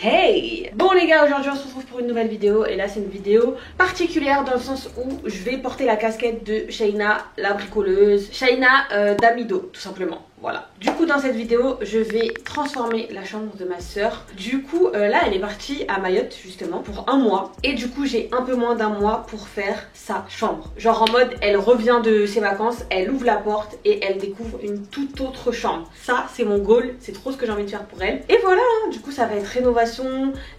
Hey! Bon les gars, aujourd'hui on se retrouve pour une nouvelle vidéo et là c'est une vidéo particulière dans le sens où je vais porter la casquette de Shaina la bricoleuse, Shaina d'Amido tout simplement. Voilà. Du coup dans cette vidéo je vais transformer la chambre de ma soeur. Du coup là elle est partie à Mayotte justement pour un mois. Et du coup j'ai un peu moins d'un mois pour faire sa chambre. Genre en mode elle revient de ses vacances, elle ouvre la porte et elle découvre une toute autre chambre. Ça c'est mon goal, c'est trop ce que j'ai envie de faire pour elle. Et voilà, hein, du coup ça va être rénovation.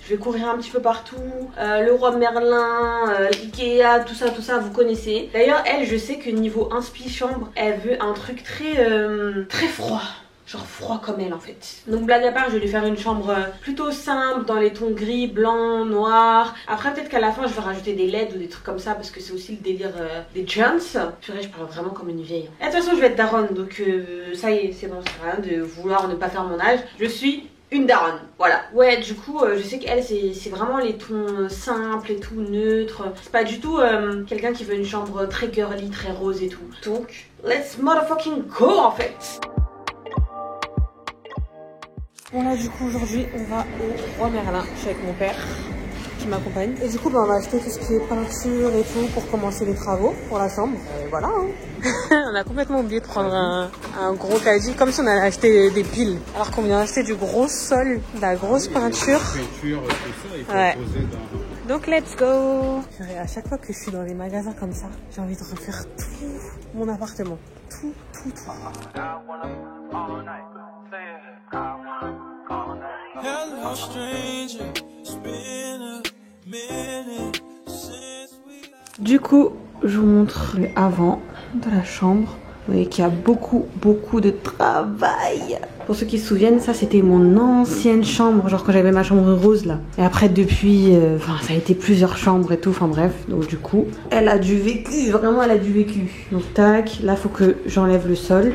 Je vais courir un petit peu partout. Le roi Merlin, Ikea, tout ça vous connaissez. D'ailleurs elle je sais que niveau inspi chambre elle veut un truc très froid, genre froid comme elle en fait. Donc blague à part je vais lui faire une chambre plutôt simple dans les tons gris, blanc, noir. Après peut-être qu'à la fin je vais rajouter des LED ou des trucs comme ça parce que c'est aussi le délire des gens. Purée je parle vraiment comme une vieille. Et de toute façon je vais être daronne donc ça y est c'est bon, c'est rien de vouloir ne pas faire mon âge. Je suis une daronne, voilà. Ouais, du coup, je sais qu'elle, c'est vraiment les tons simples et tout, neutres. C'est pas du tout quelqu'un qui veut une chambre très girly, très rose et tout. Donc, let's motherfucking go en fait. Bon là, du coup, aujourd'hui, on va au Roi Merlin. Je suis avec mon père qui m'accompagne. Et du coup, on va acheter tout ce qui est peinture et tout pour commencer les travaux pour la chambre. Et voilà, hein. On a complètement oublié de prendre un gros caddie, comme si on allait acheter des piles. Alors qu'on vient acheter du gros sol, de la grosse peinture. Ouais. Donc let's go. À chaque fois que je suis dans les magasins comme ça, j'ai envie de refaire tout mon appartement. Tout. Hello, stranger. Du coup, je vous montre le avant de la chambre. Vous voyez qu'il y a beaucoup de travail. Pour ceux qui se souviennent, ça c'était mon ancienne chambre, genre quand j'avais ma chambre rose là. Et après depuis, ça a été plusieurs chambres et tout, enfin bref. Donc du coup, elle a du vécu, vraiment elle a du vécu. Donc tac, là faut que j'enlève le sol.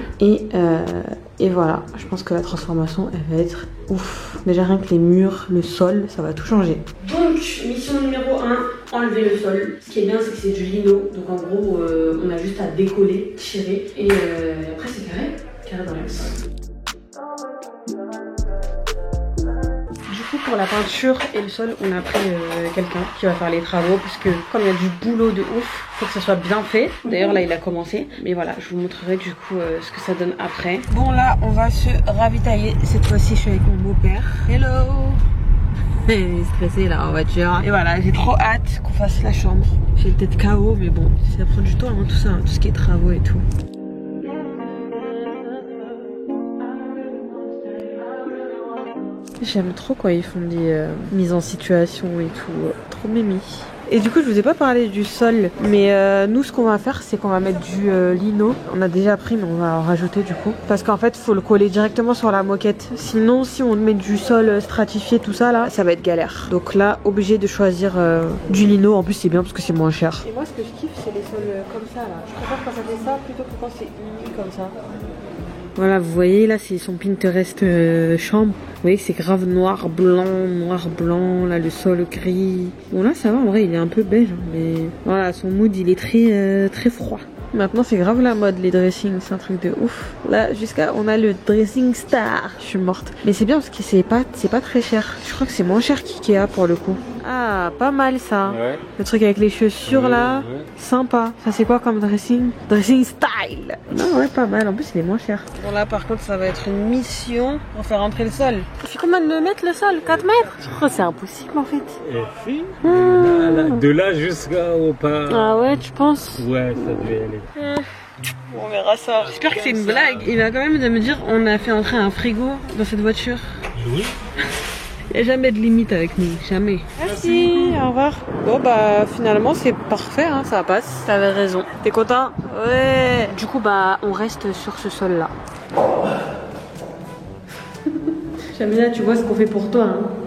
Et voilà, je pense que la transformation elle va être ouf. Déjà rien que les murs, le sol, ça va tout changer. Donc mission numéro 1, enlever le sol. Ce qui est bien c'est que c'est du lino. Donc en gros on a juste à décoller, tirer et après c'est carré dans l'axe. Du coup pour la peinture et le sol on a pris quelqu'un qui va faire les travaux parce que comme il y a du boulot de ouf, faut que ça soit bien fait. D'ailleurs là il a commencé, mais voilà je vous montrerai du coup ce que ça donne après. Bon là on va se ravitailler, cette fois-ci je suis avec mon beau-père. Hello. Il est stressé là en voiture. Et voilà, j'ai trop hâte qu'on fasse la chambre. J'ai le tête KO, mais bon, ça prend du temps, hein, tout ça, hein, tout ce qui est travaux et tout. J'aime trop quand ils font des mises en situation et tout, trop mimi. Et du coup je vous ai pas parlé du sol, mais nous ce qu'on va faire c'est qu'on va mettre du lino. On a déjà pris mais on va en rajouter du coup. Parce qu'en fait faut le coller directement sur la moquette. Sinon si on met du sol stratifié tout ça là, ça va être galère. Donc là obligé de choisir du lino. En plus c'est bien parce que c'est moins cher. Et moi ce que je kiffe c'est les sols comme ça là. Je préfère quand ça fait ça plutôt que quand c'est uni comme ça. Voilà, vous voyez là c'est son Pinterest chambre. Vous voyez que c'est grave noir blanc, là le sol gris. Bon là ça va en vrai, il est un peu beige, hein, mais voilà son mood il est très froid. Maintenant c'est grave la mode les dressings, c'est un truc de ouf. Là jusqu'à on a le dressing star. Je suis morte. Mais c'est bien parce que c'est pas très cher. Je crois que c'est moins cher qu'Ikea pour le coup. Ah pas mal ça. Ouais. Le truc avec les chaussures là, ouais. Sympa. Ça c'est quoi comme dressing? Dressing style. Non ouais pas mal, en plus il est moins cher. Bon là par contre ça va être une mission pour faire entrer le sol. Ça fait combien de mètres le sol? 4 mètres? Je crois que c'est impossible en fait. Et puis de là jusqu'au pas. Ah ouais tu penses? Ouais ça devait aller. Bon, on verra ça. J'espère que c'est une blague. Il va quand même de me dire on a fait entrer un frigo dans cette voiture. Oui. Il n'y a jamais de limite avec nous, jamais. Merci, au revoir. Bon bah finalement c'est parfait, hein, ça passe. T'avais raison. T'es content? Ouais. Du coup bah on reste sur ce sol là. J'aime bien, tu vois ce qu'on fait pour toi.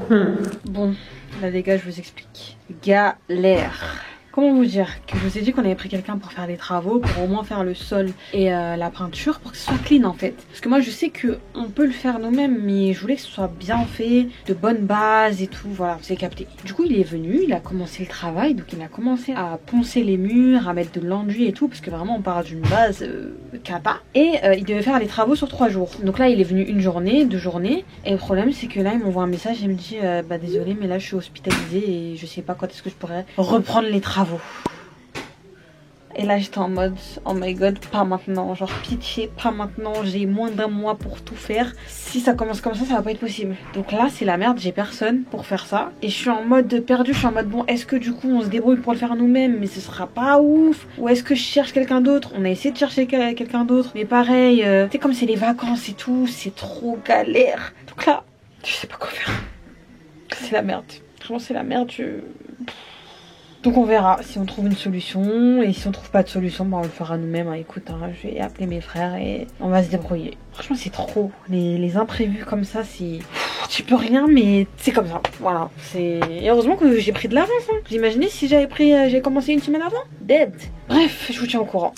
Hein. Bon, là les gars je vous explique. Galère. Comment vous dire que je vous ai dit qu'on avait pris quelqu'un pour faire les travaux, pour au moins faire le sol et la peinture pour que ce soit clean en fait. Parce que moi je sais qu'on peut le faire nous-mêmes, mais je voulais que ce soit bien fait, de bonnes bases et tout, voilà, vous avez capté. Du coup il est venu, il a commencé le travail, donc il a commencé à poncer les murs, à mettre de l'enduit et tout, parce que vraiment on part d'une base cata. Et il devait faire les travaux sur 3 jours. Donc là il est venu une journée, 2 journées, et le problème c'est que là il m'envoie un message et il me dit bah désolé mais là je suis hospitalisée et je sais pas quand est-ce que je pourrais reprendre les travaux. Et là j'étais en mode oh my god, pas maintenant, genre pitié, pas maintenant, j'ai moins d'un mois pour tout faire. Si ça commence comme ça va pas être possible. Donc là c'est la merde, j'ai personne pour faire ça. Et je suis en mode perdu, je suis en mode bon, est-ce que du coup on se débrouille pour le faire nous-mêmes mais ce sera pas ouf, ou est-ce que je cherche quelqu'un d'autre? On a essayé de chercher quelqu'un d'autre, mais pareil, tu sais comme c'est les vacances et tout, c'est trop galère. Donc là, je sais pas quoi faire. C'est la merde, franchement c'est la merde, Donc on verra si on trouve une solution, et si on trouve pas de solution, bah on le fera nous-mêmes. Écoute, hein, je vais appeler mes frères et on va se débrouiller. Franchement c'est trop, les imprévus comme ça, c'est... Tu peux rien mais c'est comme ça, voilà. Et heureusement que j'ai pris de l'avance, hein. Vous imaginez si j'avais commencé une semaine avant? Dead. Bref, je vous tiens au courant.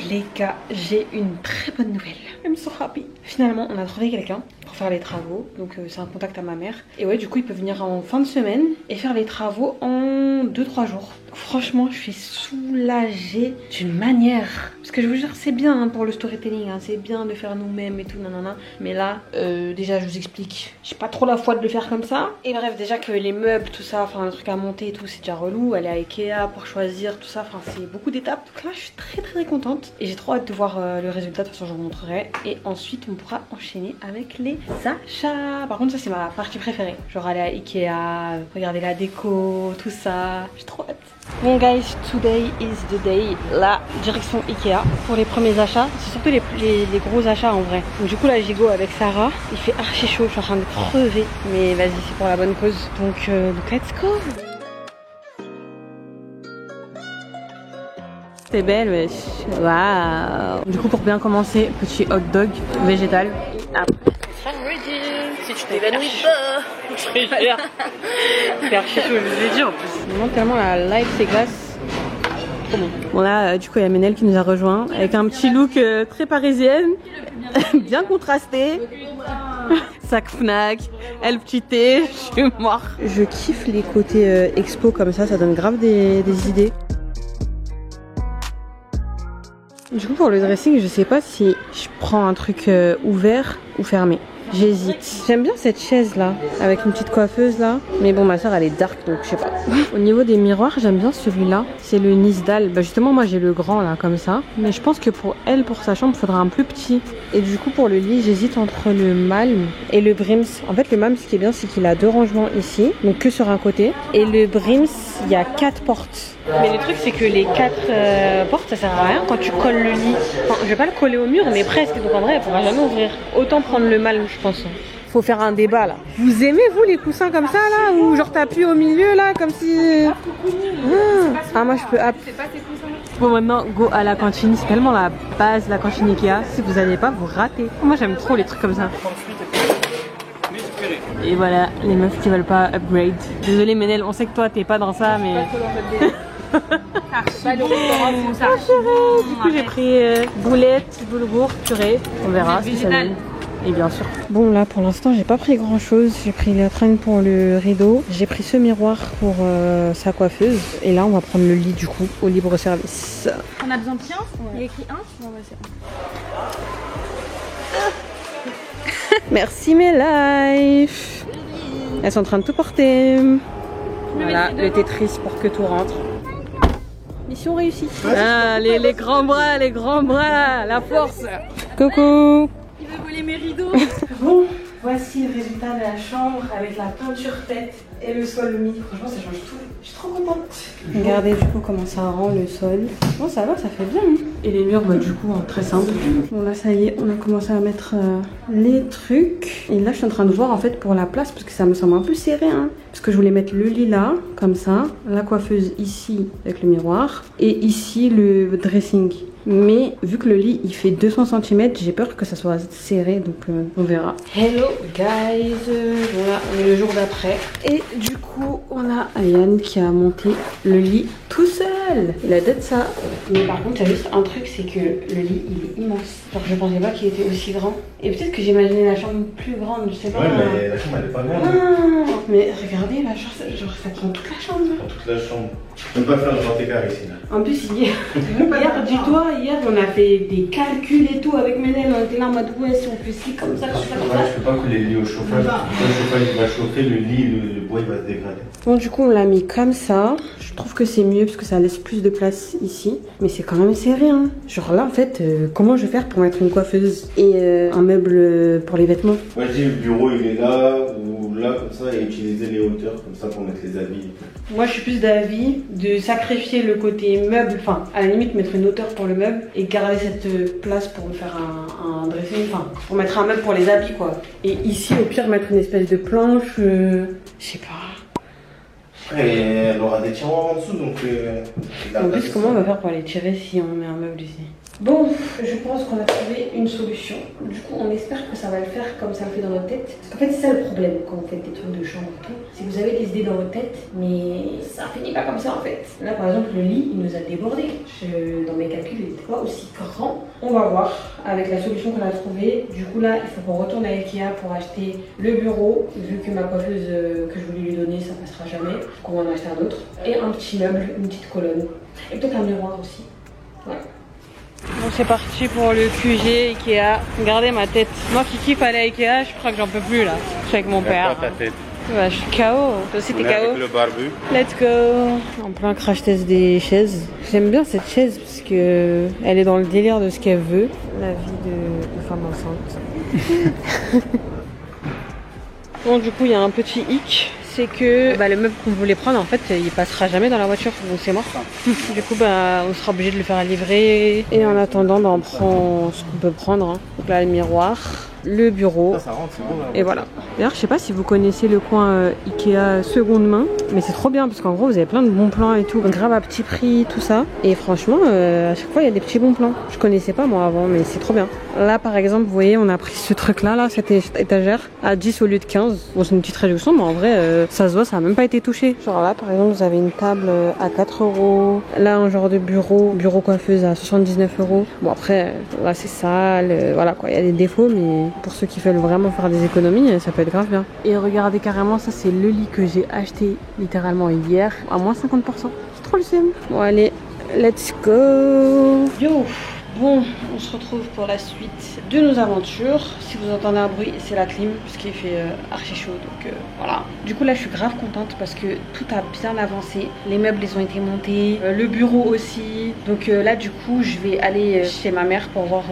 Les gars, j'ai une très bonne nouvelle. I'm so happy. Finalement, on a trouvé quelqu'un pour faire les travaux. Donc c'est un contact à ma mère. Et ouais, du coup, il peut venir en fin de semaine et faire les travaux en 2-3 jours. Franchement, je suis soulagée d'une manière. Parce que je vous jure, c'est bien hein, pour le storytelling. Hein, c'est bien de faire nous-mêmes et tout, nanana. Mais là, déjà, je vous explique. J'ai pas trop la foi de le faire comme ça. Et bref, déjà que les meubles, tout ça, enfin, le truc à monter et tout, c'est déjà relou. Aller à Ikea pour choisir tout ça. Enfin, c'est beaucoup d'étapes. Donc là, je suis très contente. Et j'ai trop hâte de voir le résultat. De toute façon, je vous montrerai. Et ensuite, on pourra enchaîner avec les achats. Par contre, ça, c'est ma partie préférée. Genre aller à Ikea, regarder la déco, tout ça. J'ai trop hâte. Bon guys, today is the day. La direction Ikea pour les premiers achats. C'est surtout les gros achats en vrai. Donc du coup là j'y go avec Sarah. Il fait archi chaud, je suis en train de crever. Mais vas-y, c'est pour la bonne cause. Donc let's go. C'est belle, wesh. Waouh. Du coup pour bien commencer, petit hot dog végétal. Après, si tu t'évanouis pas. C'est archi chaud, je vous ai dit en plus. Vraiment tellement la life c'est glace. Trop bon. Bon là du coup il y a Ménel qui nous a rejoint avec un petit look très parisienne. Bien contrasté. Sac Fnac, elle petit thé, je suis mort. Je kiffe les côtés expo comme ça donne grave des idées. Du coup pour le dressing je sais pas si je prends un truc ouvert ou fermé. J'hésite. J'aime bien cette chaise là, avec une petite coiffeuse là. Mais bon, ma soeur elle est dark donc je sais pas. Au niveau des miroirs, j'aime bien celui-là. C'est le Nisdal. Bah justement, moi j'ai le grand là, comme ça. Mais je pense que pour elle, pour sa chambre, il faudra un plus petit. Et du coup, pour le lit, j'hésite entre le Malm et le Brims. En fait, le Malm, ce qui est bien, c'est qu'il a 2 rangements ici, donc que sur un côté. Et le Brims, il y a 4 portes. Mais le truc c'est que les 4 portes ça sert à rien quand tu colles le lit. Enfin, je vais pas le coller au mur mais presque, donc en vrai elle pourra jamais ouvrir. Autant prendre le Malm je pense. Faut faire un débat là. Vous aimez vous les coussins comme ça là, ou genre t'appuies au milieu là comme si... Ah moi je peux... Bon maintenant go à la cantine, c'est tellement la base la cantine Ikea. Si vous n'allez pas vous ratez. Moi j'aime trop les trucs comme ça. Et voilà, les meufs qui veulent pas upgrade. Désolée Ménel, on sait que toi t'es pas dans ça mais... Du coup j'ai pris boulettes, boulgour, purée, on verra si ça donne. Et bien sûr. Bon là pour l'instant j'ai pas pris grand chose. J'ai pris la traîne pour le rideau. J'ai pris ce miroir pour sa coiffeuse. Et là on va prendre le lit du coup au libre service. On a besoin de qui? Il y a écrit 1. Bon, bah, c'est... Merci mes lives. Elles sont en train de tout porter. Voilà le Tetris pour que tout rentre. Mission réussie. Ah les grands bras, la force. Coucou. Il veut voler mes rideaux. Bon, voici le résultat de la chambre avec la peinture faite et le sol mis. Franchement ça change tout. Je suis trop contente. Regardez du coup comment ça rend le sol. Bon ça va, ça fait bien. Hein. Et les murs bah du coup très simple. Bon là ça y est, on a commencé à mettre les trucs. Et là je suis en train de voir en fait pour la place parce que ça me semble un peu serré. Hein. Parce que je voulais mettre le lit là, comme ça. La coiffeuse ici avec le miroir. Et ici le dressing. Mais vu que le lit il fait 200 cm, j'ai peur que ça soit serré, donc on verra. Hello guys, voilà, on est le jour d'après. Et du coup, on a Ayane qui a monté le lit tout seul. Il a d'être ça. Mais par contre, il y a juste un truc, c'est que le lit il est immense. Genre, je pensais pas qu'il était aussi grand. Et peut-être que j'imaginais la chambre plus grande, je sais pas. Ouais, mais la chambre elle est pas grande. Ah, mais regardez, la chambre, genre, ça prend toute la chambre. Toute la chambre. Je ne peux pas faire le grand écart ici là. En plus, hier, dis-toi, hier, on a fait des calculs et tout avec Ménel. On était là en mode, ouais, si on fait ci, comme ça, comme ça, comme ça. Je peux pas couler le lit au chauffage. Quand le chauffage il va chauffer, le lit, le bois il va se dégrader. Bon, du coup, on l'a mis comme ça. Je trouve que c'est mieux parce que ça laisse plus de place ici. Mais c'est quand même serré, hein. Genre là, en fait, comment je vais faire pour mettre une coiffeuse et un meuble pour les vêtements? Moi, je dis le bureau il est là ou là, comme ça, et utiliser les hauteurs comme ça pour mettre les habits. Moi, je suis plus d'avis de sacrifier le côté meuble, enfin, à la limite, mettre une hauteur pour le meuble et garder cette place pour me faire un dressing, enfin, pour mettre un meuble pour les habits, quoi. Et ici, au pire, mettre une espèce de planche, je sais pas. Et elle aura des tiroirs en dessous, donc. En plus, comment on va faire pour les tirer si on met un meuble ici? Bon, je pense qu'on a trouvé une solution. Du coup, on espère que ça va le faire comme ça le fait dans notre tête. Parce qu'en fait, c'est ça le problème quand vous faites des trucs de chambre et tout. C'est que vous avez des idées dans votre tête, mais ça finit pas comme ça en fait. Là, par exemple, le lit, il nous a débordé. Dans mes calculs, il n'était pas aussi grand. On va voir avec la solution qu'on a trouvée. Du coup, là, il faut qu'on retourne à Ikea pour acheter le bureau. Vu que ma coiffeuse que je voulais lui donner, ça passera jamais. Donc, on va en acheter un autre. Et un petit meuble, une petite colonne. Et peut-être un miroir aussi. Ouais. Bon, c'est parti pour le QG Ikea. Regardez ma tête. Moi qui kiffe aller à Ikea, je crois que j'en peux plus là. Je suis avec mon père. Ta tête. Ouais, je suis KO. Toi aussi t'es KO. Avec le barbu. Let's go. En plein crash test des chaises. J'aime bien cette chaise parce que elle est dans le délire de ce qu'elle veut. La vie de femme enceinte. Bon, du coup, il y a un petit hic. C'est que le meuble qu'on voulait prendre, en fait, il passera jamais dans la voiture, donc c'est mort. Du coup, on sera obligé de le faire livrer. Et en attendant, on prend ce qu'on peut prendre. Hein. Donc là, le miroir, le bureau. Ça rentre, c'est bon là. Et voilà. D'ailleurs, je sais pas si vous connaissez le coin Ikea seconde main, mais c'est trop bien parce qu'en gros, vous avez plein de bons plans et tout, grave à petit prix, tout ça. Et franchement, à chaque fois, il y a des petits bons plans. Je connaissais pas moi avant, mais c'est trop bien. Là, par exemple, vous voyez, on a pris ce truc-là, cette étagère, à 10 au lieu de 15. Bon, c'est une petite réduction, mais en vrai, ça se voit, ça a même pas été touché. Genre là, par exemple, vous avez une table à 4 €. Là, un genre de bureau coiffeuse à 79 €. Bon, après, là, c'est sale. Voilà quoi, il y a des défauts, mais pour ceux qui veulent vraiment faire des économies, ça peut être grave bien. Et regardez carrément, ça c'est le lit que j'ai acheté littéralement hier à moins 50%. C'est trop le seum. Bon allez, let's go. Yo. Bon, on se retrouve pour la suite de nos aventures. Si vous entendez un bruit, c'est la clim, puisqu'il fait archi chaud, donc voilà. Du coup là, je suis grave contente parce que tout a bien avancé. Les meubles, ils ont été montés, le bureau aussi. Donc là, du coup, je vais aller chez ma mère pour voir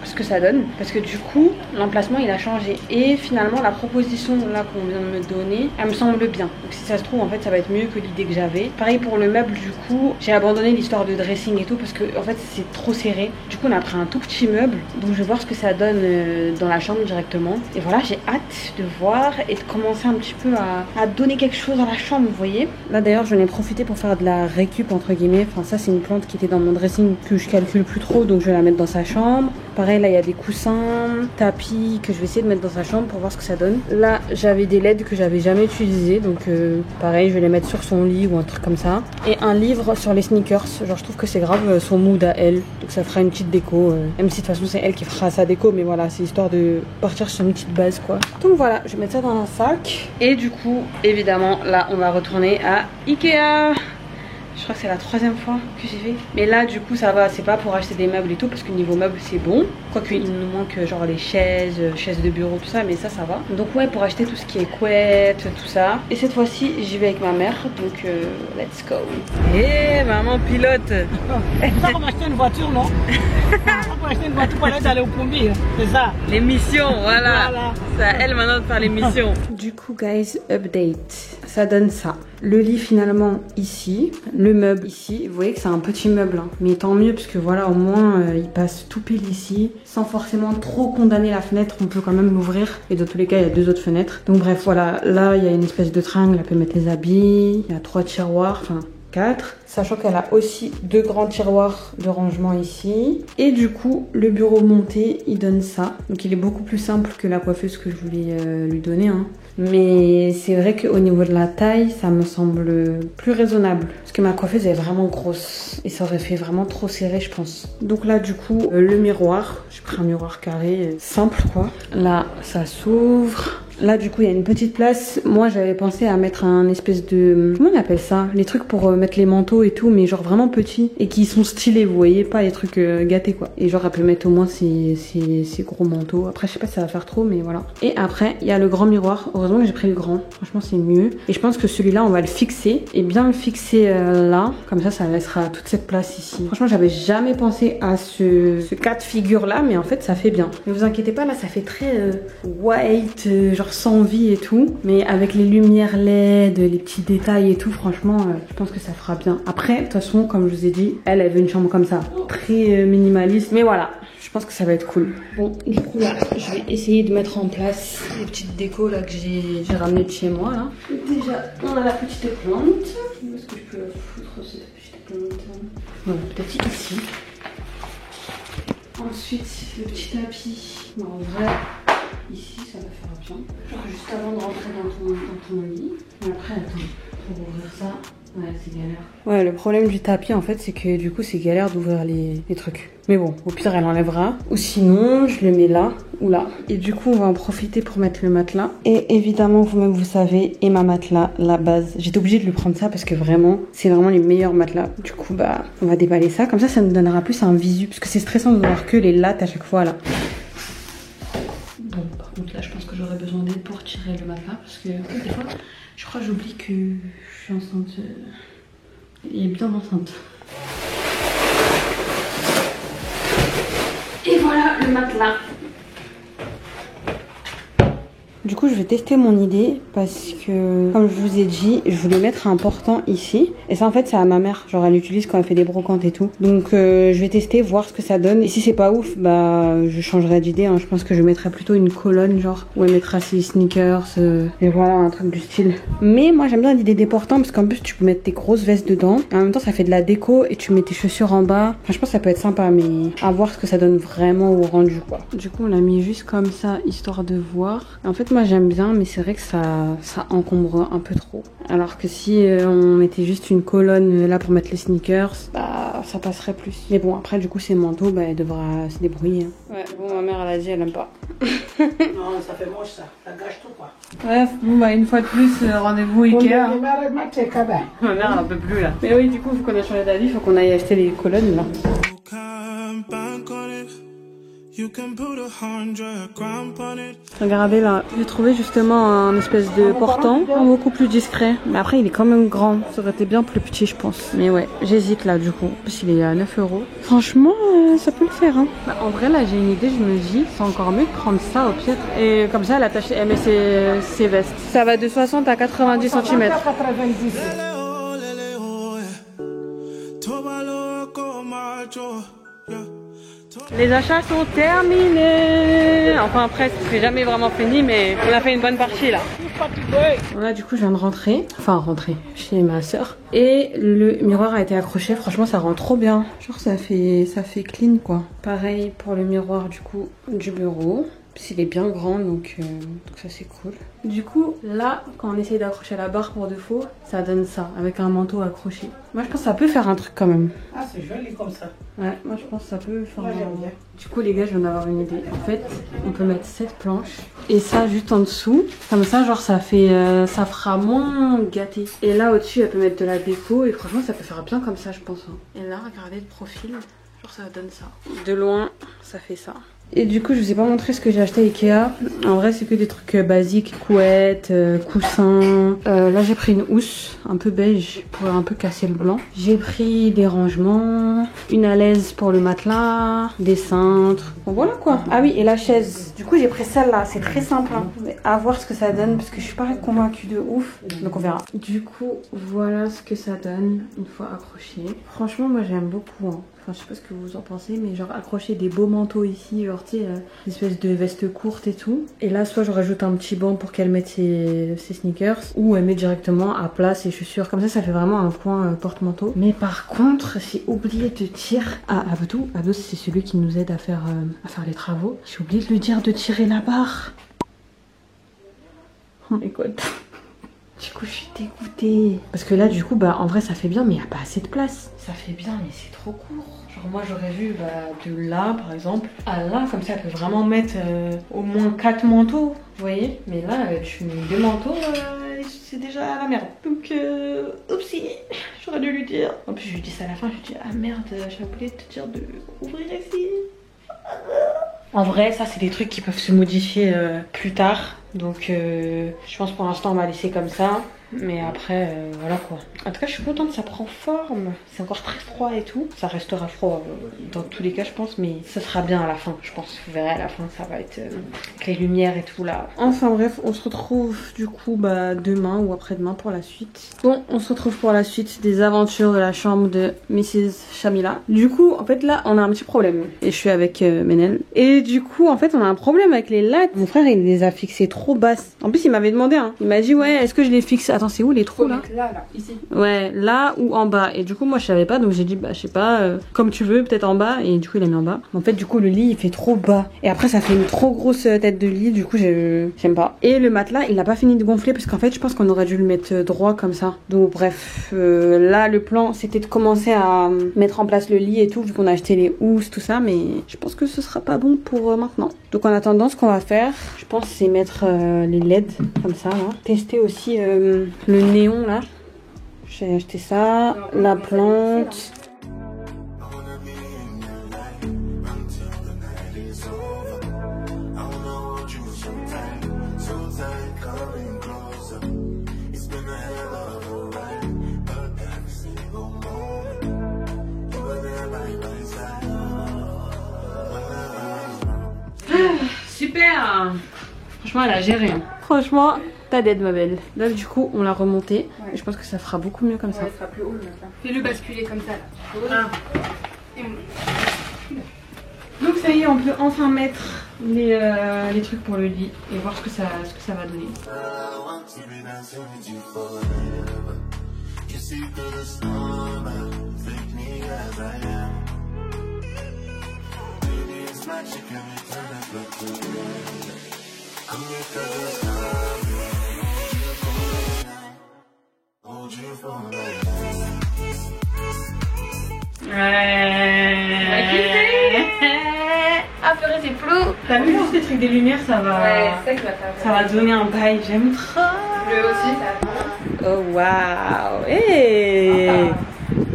ce que ça donne. Parce que du coup, l'emplacement, il a changé. Et finalement, la proposition là qu'on vient de me donner, elle me semble bien. Donc si ça se trouve, en fait, ça va être mieux que l'idée que j'avais. Pareil pour le meuble, du coup, j'ai abandonné l'histoire de dressing et tout parce que en fait, c'est trop serré. Du coup, on a pris un tout petit meuble, donc je vais voir ce que ça donne dans la chambre directement. Et voilà, j'ai hâte de voir et de commencer un petit peu à donner quelque chose dans la chambre, vous voyez. Là d'ailleurs, j'en ai profité pour faire de la récup entre guillemets. Enfin, ça c'est une plante qui était dans mon dressing que je calcule plus trop, donc je vais la mettre dans sa chambre. Pareil, là il y a des coussins, tapis que je vais essayer de mettre dans sa chambre pour voir ce que ça donne. Là, j'avais des LED que j'avais jamais utilisés, donc pareil, je vais les mettre sur son lit ou un truc comme ça. Et un livre sur les sneakers, genre je trouve que c'est grave son mood à elle, donc ça fera une petite déco, même si de toute façon c'est elle qui fera sa déco, mais voilà, c'est histoire de partir sur une petite base quoi. Donc voilà, je vais mettre ça dans un sac. Et du coup, évidemment, là on va retourner à Ikea. Je crois que c'est la 3e fois que j'y vais. Mais là, du coup, ça va. C'est pas pour acheter des meubles et tout, parce que niveau meubles, c'est bon. Quoique, il nous manque genre les chaises de bureau, tout ça, mais ça va. Donc, ouais, pour acheter tout ce qui est couette, tout ça. Et cette fois-ci, j'y vais avec ma mère. Donc, let's go. Hé, maman pilote. C'est ça qu'on m'a acheté une voiture, non? C'est ça qu'on m'a acheté une voiture pour aller au plombier. C'est ça. Les missions, voilà. Voilà. C'est à elle maintenant de faire les missions. Du coup, guys, update. Ça donne ça. Le lit finalement ici, le meuble ici. Vous voyez que c'est un petit meuble, hein. Mais tant mieux parce que voilà, au moins il passe tout pile ici, sans forcément trop condamner la fenêtre. On peut quand même l'ouvrir. Et dans tous les cas, il y a 2 autres fenêtres. Donc bref, voilà. Là, il y a une espèce de triangle. Elle peut mettre les habits. Il y a 3 tiroirs. Enfin, 4. Sachant qu'elle a aussi 2 grands tiroirs de rangement ici. Et du coup, le bureau monté, il donne ça. Donc il est beaucoup plus simple que la coiffeuse que je voulais lui donner. Hein. Mais c'est vrai qu'au niveau de la taille, ça me semble plus raisonnable. Parce que ma coiffeuse est vraiment grosse. Et ça aurait fait vraiment trop serré, je pense. Donc là, du coup, le miroir. J'ai pris un miroir carré, simple quoi. Là, ça s'ouvre. Là, du coup, il y a une petite place. Moi, j'avais pensé à mettre un espèce de... Comment on appelle ça? Les trucs pour mettre les manteaux et tout, mais genre vraiment petits. Et qui sont stylés, vous voyez, pas les trucs gâtés, quoi. Et genre, elle peut mettre au moins ses gros manteaux. Après, je sais pas si ça va faire trop, mais voilà. Et après, il y a le grand miroir. Heureusement que j'ai pris le grand. Franchement, c'est mieux. Et je pense que celui-là, on va le fixer. Et bien le fixer là. Comme ça laissera toute cette place ici. Franchement, j'avais jamais pensé à ce cas de figure-là, mais en fait, ça fait bien. Ne vous inquiétez pas, là, ça fait très white, genre sans vie et tout, mais avec les lumières LED, les petits détails et tout, franchement je pense que ça fera bien. Après de toute façon, comme je vous ai dit, elle veut une chambre comme ça, très minimaliste, mais voilà, je pense que ça va être cool. Bon, du coup là, je vais essayer de mettre en place les petites décos là que j'ai ramenées de chez moi là. Déjà, on a la petite plante. Où est-ce que je peux la foutre cette petite plante? Voilà, peut-être ici. Ensuite, le petit tapis. Bon, en vrai, ici, ça va faire bien. Genre juste avant de rentrer dans ton lit. Et après, attends, pour ouvrir ça, ouais, c'est galère. Ouais, le problème du tapis, en fait, c'est que du coup, c'est galère d'ouvrir les trucs. Mais bon, au pire, elle enlèvera. Ou sinon, je le mets là ou là. Et du coup, on va en profiter pour mettre le matelas. Et évidemment, vous-même, vous savez, et ma matelas, la base. J'étais obligée de lui prendre ça parce que vraiment, c'est vraiment les meilleurs matelas. Du coup, bah, on va déballer ça. Comme ça nous donnera plus un visu. Parce que c'est stressant de voir que les lattes à chaque fois, là. Bon, par contre, là, je pense que j'aurais besoin d'aide pour tirer le matelas. Parce que des fois, je crois que j'oublie que je suis enceinte. Et bien enceinte. Et voilà le matelas. Du coup, je vais tester mon idée parce que, comme je vous ai dit, je voulais mettre un portant ici. Et ça, en fait, c'est à ma mère. Genre, elle l'utilise quand elle fait des brocantes et tout. Donc, je vais tester, voir ce que ça donne. Et si c'est pas ouf, bah, je changerai d'idée. Hein. Je pense que je mettrai plutôt une colonne, genre, où elle mettra ses sneakers. Et voilà, un truc du style. Mais moi, j'aime bien l'idée des portants parce qu'en plus, tu peux mettre tes grosses vestes dedans. Et en même temps, ça fait de la déco et tu mets tes chaussures en bas. Enfin, je pense que ça peut être sympa, mais à voir ce que ça donne vraiment au rendu, quoi. Du coup, on l'a mis juste comme ça, histoire de voir. En fait, moi j'aime bien, mais c'est vrai que ça encombre un peu trop. Alors que si on mettait juste une colonne là pour mettre les sneakers, bah ça passerait plus. Mais bon, après du coup c'est manteau, bah elle devra se débrouiller. Hein. Ouais, bon, ma mère elle a dit elle aime pas. Non, ça fait moche ça gâche tout quoi. Bref, bon bah une fois de plus, rendez-vous Ikea. Ma mère elle en peut plus là. Mais oui, du coup, vu qu'on a changé d'avis, il faut qu'on aille acheter les colonnes là. Regardez là, j'ai trouvé justement un espèce de portant, beaucoup plus discret. Mais après il est quand même grand, ça aurait été bien plus petit je pense. Mais ouais, j'hésite là du coup. En plus il est à 9 €. Franchement, ça peut le faire hein. Bah, en vrai là j'ai une idée, je me dis, c'est encore mieux de prendre ça au pire. Et comme ça elle met ses vestes. Ça va de 60 à 90 cm. Les achats sont terminés. Enfin presque, c'est jamais vraiment fini, mais on a fait une bonne partie là. Voilà, du coup je viens de rentrer chez ma soeur. Et le miroir a été accroché, franchement ça rend trop bien. Genre ça fait clean quoi. Pareil pour le miroir du coup du bureau. Il est bien grand donc ça c'est cool. Du coup là quand on essaye d'accrocher la barre pour de faux, ça donne ça avec un manteau accroché. Moi je pense que ça peut faire un truc quand même. Ah c'est joli comme ça. Ouais, moi je pense que ça peut faire. Moi j'aime bien. Du coup les gars, je viens d'avoir une idée. En fait on peut mettre cette planche et ça juste en dessous. Comme ça genre ça ça fera moins gâté. Et là au-dessus elle peut mettre de la déco et franchement ça peut faire bien comme ça je pense. Et là regardez le profil, genre ça donne ça. De loin ça fait ça. Et du coup je vous ai pas montré ce que j'ai acheté à Ikea. En vrai c'est que des trucs basiques, couettes, coussins. Là j'ai pris une housse un peu beige pour un peu casser le blanc. J'ai pris des rangements, une alaise pour le matelas, des cintres. Bon voilà quoi. Ah oui et la chaise. Du coup j'ai pris celle-là, c'est très simple hein. Mais à voir ce que ça donne parce que je suis pas convaincue de ouf. Donc on verra. Du coup voilà ce que ça donne une fois accroché. Franchement moi j'aime beaucoup hein. Enfin, je sais pas ce que vous en pensez, mais genre accrocher des beaux manteaux ici, genre tu sais, des espèces de vestes courtes et tout. Et là, soit je rajoute un petit banc pour qu'elle mette ses sneakers, ou elle met directement à plat ses chaussures. Comme ça fait vraiment un coin porte-manteau. Mais par contre, j'ai oublié de dire à Abdou. Abdou, c'est celui qui nous aide à faire les travaux. J'ai oublié de lui dire de tirer la barre. Oh my god. Du coup, je suis dégoûtée. Parce que là, du coup, bah en vrai, ça fait bien, mais il n'y a pas assez de place. Ça fait bien, mais c'est trop court. Genre, moi, j'aurais vu de là, par exemple, à là, comme ça, elle peut vraiment mettre au moins 4 manteaux. Vous voyez? Mais là, tu mets 2 manteaux, c'est déjà la merde. Donc, oupsie, j'aurais dû lui dire. En plus, je lui dis ça à la fin, je lui dis, ah merde, j'ai oublié de te dire de ouvrir ici. En vrai, ça, c'est des trucs qui peuvent se modifier plus tard. Donc je pense pour l'instant on va laisser comme ça. Mais après voilà quoi. En tout cas je suis contente, ça prend forme. C'est encore très froid et tout. Ça restera froid dans tous les cas je pense. Mais ça sera bien à la fin je pense. Vous verrez à la fin ça va être avec les lumières et tout là. Enfin bref on se retrouve du coup demain ou après-demain pour la suite. Bon on se retrouve pour la suite des aventures de la chambre de Mrs Shamila. Du coup en fait là on a un petit problème. Et je suis avec Menel. Et du coup en fait on a un problème avec les lattes. Mon frère il les a fixées trop basses. En plus il m'avait demandé hein. Il m'a dit ouais est-ce que je les fixe. Attends c'est où les trous là? Là, ici. Ouais là ou en bas. Et du coup moi je savais pas donc j'ai dit bah je sais pas comme tu veux peut-être en bas. Et du coup il a mis en bas. En fait du coup le lit il fait trop bas. Et après ça fait une trop grosse tête de lit. Du coup j'aime pas. Et le matelas il a pas fini de gonfler parce qu'en fait je pense qu'on aurait dû le mettre droit comme ça. Donc bref là le plan c'était de commencer à mettre en place le lit et tout vu qu'on a acheté les housses tout ça. Mais je pense que ce sera pas bon pour maintenant. Donc en attendant ce qu'on va faire je pense c'est mettre les LED comme ça là. Tester aussi le néon là. J'ai acheté ça. La plante. Super. Franchement elle a géré hein. Franchement t'as d'aide ma belle. Là du coup on l'a remonté. Ouais. Et je pense que ça fera beaucoup mieux comme ça. Ça sera plus haut maintenant. Fais-le basculer comme ça là. Donc ça y est on peut enfin mettre les trucs pour le lit et voir ce que ça va donner. Ah purée c'est flou. T'as vu juste les trucs des lumières ça va. Ouais c'est ça qui va faire. Ça va donner un bail, j'aime trop. Le aussi ça. Oh waouh. Hey.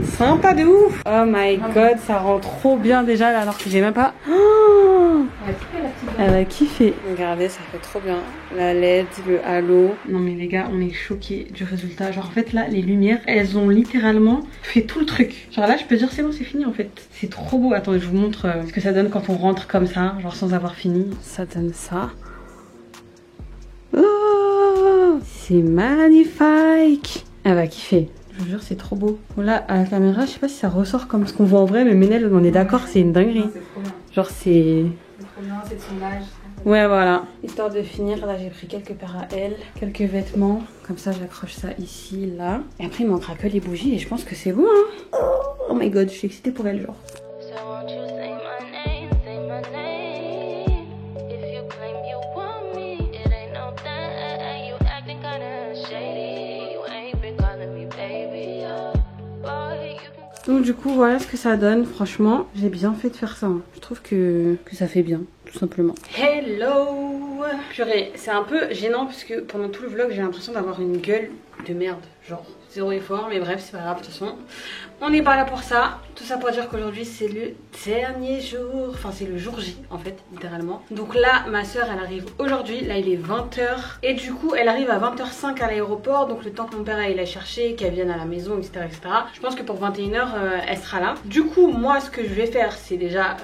Sympa de ouf. Oh my god ça rend trop bien déjà là alors que j'ai même pas. Oh. Elle va kiffer. Regardez ça fait trop bien. La LED, le halo. Non mais les gars on est choqués du résultat. Genre en fait là les lumières elles ont littéralement fait tout le truc. Genre là je peux dire c'est bon c'est fini en fait. C'est trop beau. Attendez je vous montre ce que ça donne quand on rentre comme ça. Genre sans avoir fini. Ça donne ça. Oh, c'est magnifique. Elle va kiffer. Je vous jure c'est trop beau. Bon là à la caméra je sais pas si ça ressort comme ce qu'on voit en vrai mais Menel on est d'accord c'est une dinguerie. C'est trop bien. Genre c'est... Trop bien, c'est de son âge. Ouais voilà. Histoire de finir là j'ai pris quelques paires à elle, quelques vêtements. Comme ça j'accroche ça ici, là. Et après il manquera que les bougies et je pense que c'est bon hein. Oh my god je suis excitée pour elle genre. Donc du coup voilà ce que ça donne. Franchement j'ai bien fait de faire ça hein. Je trouve que ça fait bien tout simplement. Hello. Purée c'est un peu gênant parce que pendant tout le vlog j'ai l'impression d'avoir une gueule de merde. Genre zéro effort mais bref c'est pas grave de toute façon. On n'est pas là pour ça. Tout ça pour dire qu'aujourd'hui c'est le dernier jour. Enfin c'est le jour J en fait littéralement. Donc là ma soeur elle arrive aujourd'hui. Là il est 20h. Et du coup elle arrive à 20h05 à l'aéroport. Donc le temps que mon père aille la chercher, qu'elle vienne à la maison etc. Je pense que pour 21h elle sera là. Du coup moi ce que je vais faire c'est déjà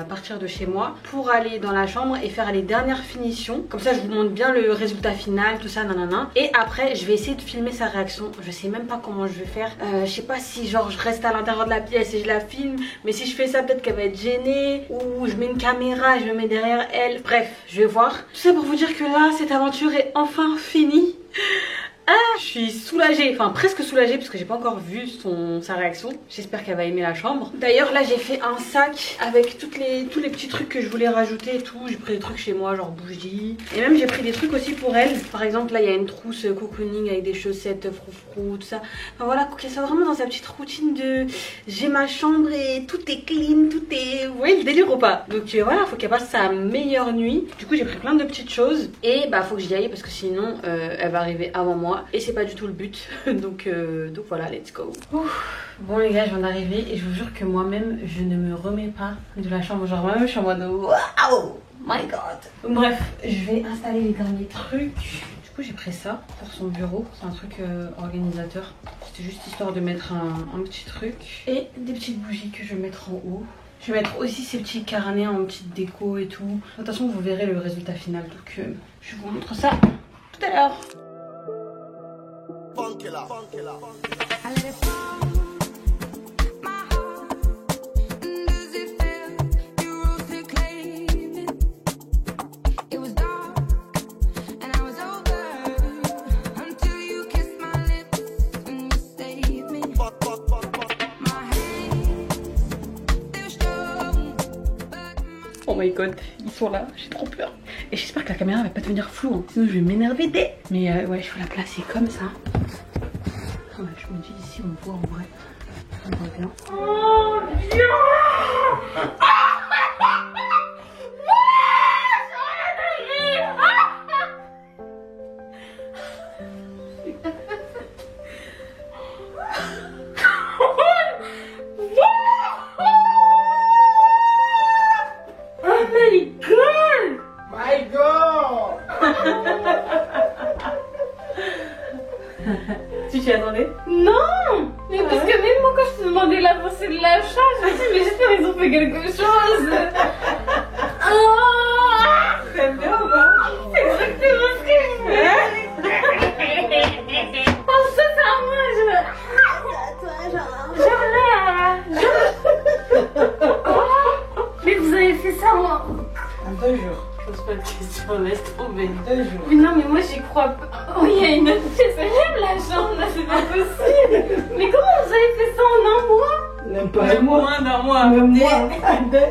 partir de chez moi pour aller dans la chambre et faire les dernières finitions. Comme ça je vous montre bien le résultat final tout ça nanana. Et après je vais essayer de filmer sa réaction. Je sais sais même pas comment je vais faire. Je sais pas si genre je reste à l'intérieur de la pièce et je la filme, mais si je fais ça peut-être qu'elle va être gênée, ou je mets une caméra et je me mets derrière elle. Bref, je vais voir. Tout ça pour vous dire que là cette aventure est enfin finie. Ah, je suis soulagée, enfin presque soulagée parce que j'ai pas encore vu sa réaction. J'espère qu'elle va aimer la chambre. D'ailleurs là j'ai fait un sac avec tous les petits trucs que je voulais rajouter et tout. J'ai pris des trucs chez moi genre bougies. Et même j'ai pris des trucs aussi pour elle. Par exemple là il y a une trousse cocooning avec des chaussettes froufrou, tout ça. Enfin voilà, qu'elle soit vraiment dans sa petite routine de j'ai ma chambre et tout est clean, tout est... Vous voyez le délire ou pas? Donc voilà, faut qu'elle passe sa meilleure nuit. Du coup j'ai pris plein de petites choses. Et bah faut que j'y aille parce que sinon elle va arriver avant moi. Et c'est pas du tout le but. donc voilà, let's go. Ouf. Bon les gars, je viens d'arriver et je vous jure que moi-même je ne me remets pas de la chambre. Genre moi-même je suis en mode waouh, my god. Donc bref, je vais installer les derniers trucs. Du coup j'ai pris ça pour son bureau. C'est un truc organisateur. C'était juste histoire de mettre un petit truc. Et des petites bougies que je vais mettre en haut. Je vais mettre aussi ces petits carnets en petite déco et tout. De toute façon vous verrez le résultat final. Donc je vous montre ça tout à l'heure. I let it fall, my heart. Does it feel you rose to claim it? It was dark and I was over until you kissed my lips and you saved me. My hands, they're strong, but Oh my god, ils sont là, j'ai trop peur. Et j'espère que la caméra va pas devenir floue, hein. Sinon je vais m'énerver dès. Mais ouais, je vais la placer comme ça. Ouais, je me dis ici on voit en vrai. On voit bien. Oh bien. Tu t'y attendais? Non! Mais parce que même moi quand je te demandais l'avancée de l'achat, je me suis dit mais j'espère qu'ils ont fait quelque chose! Oh! T'aimes bien ou pas? C'est exactement ce que je voulais! Oh ça c'est à moi! Mais vous avez fait ça moi! En 2 jours. Je pose pas de questions, laisse tomber. 2 jours. Mais non mais moi j'y crois pas. Oh il y a une autre pièce, j'aime la chambre là, c'est pas possible. Mais comment vous avez fait ça en un mois? Même pas un mois. Moins d'un mois. Même moi. J'ai envie de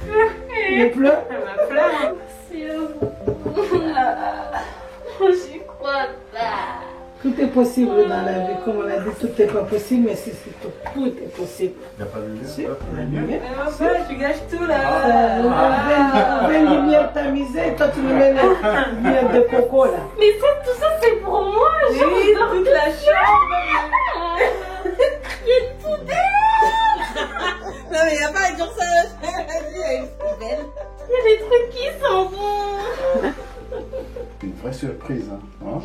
pleurer. Il pleure. Elle va pleurer. Merci à vous. Oh j'y crois pas. Tout est possible dans la vie. Comme on a dit, tout n'est pas possible, mais si c'est tout, tout est possible. Il n'y a pas de lumière. Si, là, la lumière. lumière. Mais ma tu gâches tout là. La belle lumière tamisée, toi tu me mets la lumière de coco là. Mais ça, tout ça c'est pour moi. Oui, toute la chambre. Il y a une poubelle. Non mais y'a pas à dire ça. Vas-y, elle est belle. Il y a des trucs qui sont bons. Une vraie surprise. Hein.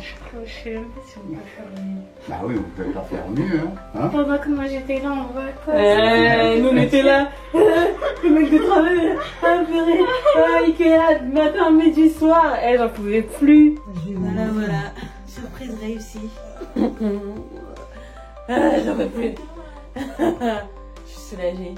Je sais même pas si on peut faire mieux. Bah oui, vous pouvez pas faire mieux. Hein. Pendant que moi j'étais là en vacances. Nous on était là. Le mec de travail. Ah purée. Ikea, matin, midi, soir. J'en pouvais plus. Voilà. Surprise réussie. J'en peux plus. Je suis soulagée.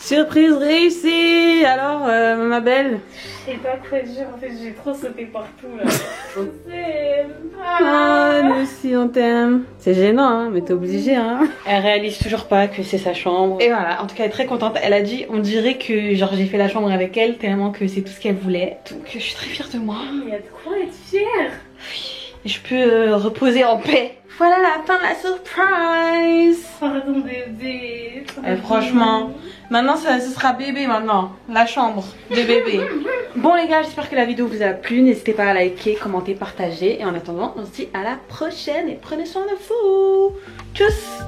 Surprise réussie. Alors, ma belle? Je sais pas quoi dire, en fait j'ai trop sauté partout là. C'est... Ah, nous aussi on t'aime. C'est gênant, hein, mais t'es obligée, hein. Elle réalise toujours pas que c'est sa chambre. Et voilà, en tout cas elle est très contente. Elle a dit, on dirait que genre j'ai fait la chambre avec elle tellement que c'est tout ce qu'elle voulait. Donc je suis très fière de moi. Il y a de quoi être fière. Oui, je peux reposer en paix. Voilà la fin de la surprise. Pardon bébé. Franchement, maintenant ce sera bébé maintenant. La chambre de bébé. Bon les gars, j'espère que la vidéo vous a plu. N'hésitez pas à liker, commenter, partager. Et en attendant, on se dit à la prochaine et prenez soin de vous. Tchuss.